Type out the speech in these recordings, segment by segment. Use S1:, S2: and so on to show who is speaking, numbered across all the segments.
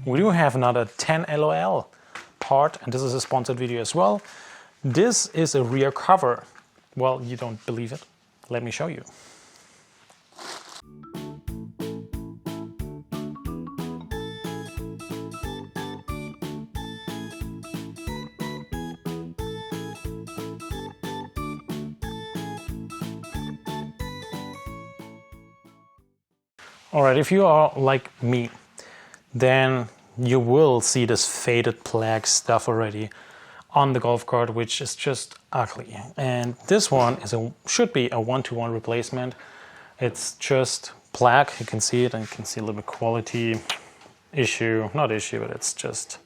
S1: we do have another 10 LOL part, and this is a sponsored video as well. This is a rear cover. Well, you don't believe it? Let me show you. Alright, if you are like me, then you will see this faded black stuff already on the golf cart, which is just ugly. And this one is should be a 1-to-1 replacement. It's just black, you can see it, and you can see a little bit quality issue, not issue, but it's just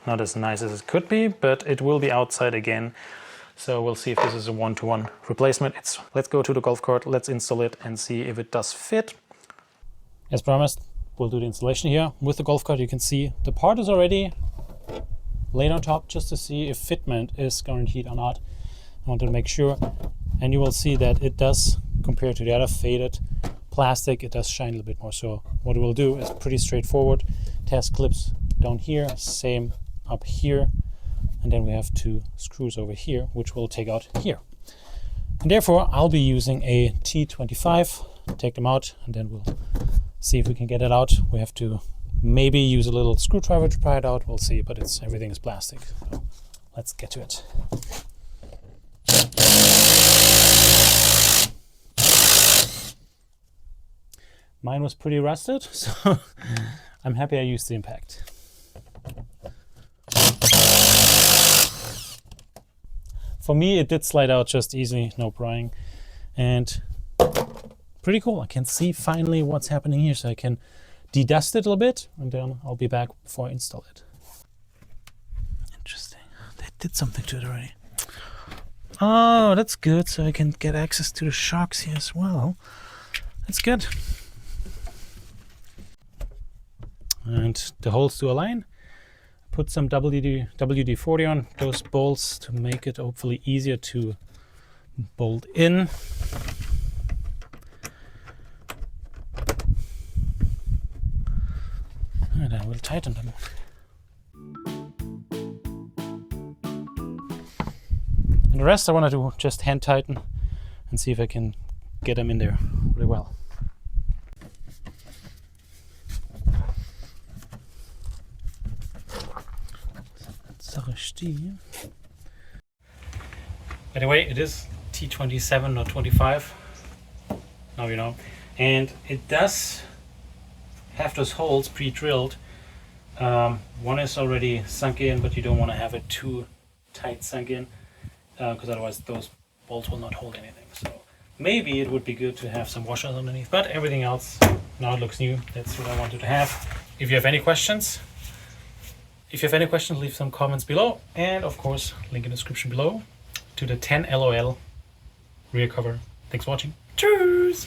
S1: not as nice as it could be, but it will be outside again. So we'll see if this is a 1-to-1 replacement. Let's go to the golf cart, let's install it and see if it does fit. As promised, we'll do the installation here. With the golf cart, you can see the part is already laid on top just to see if fitment is guaranteed or not. I wanted to make sure, and you will see that it does, compared to the other faded plastic, it does shine a little bit more. So what we'll do is pretty straightforward. Test clips down here, same up here, and then we have 2 screws over here, which we'll take out here. And therefore, I'll be using a T25, take them out, and then we'll see if we can get it out. We have to maybe use a little screwdriver to pry it out. We'll see, but everything is plastic. So let's get to it. Mine was pretty rusted, so I'm happy I used the impact. For me, it did slide out just easily, no prying, and pretty cool. I can see finally what's happening here, so I can de-dust it a little bit, and then I'll be back before I install it. Interesting. They did something to it already. Oh, that's good. So I can get access to the shocks here as well. That's good. And the holes to align. Put some WD-40 on those bolts to make it hopefully easier to bolt in. And I will tighten them. And the rest I want to do just hand tighten and see if I can get them in there really well. By the way, it is T27, not 25. Now you know. And it does have those holes pre-drilled. One is already sunk in, but you don't want to have it too tight sunk in, because otherwise those bolts will not hold anything. So maybe it would be good to have some washers underneath, but everything else, now it looks new. That's what I wanted to have. If you have any questions, leave some comments below, and of course, link in the description below to the 10 LOL rear cover. Thanks for watching. Cheers!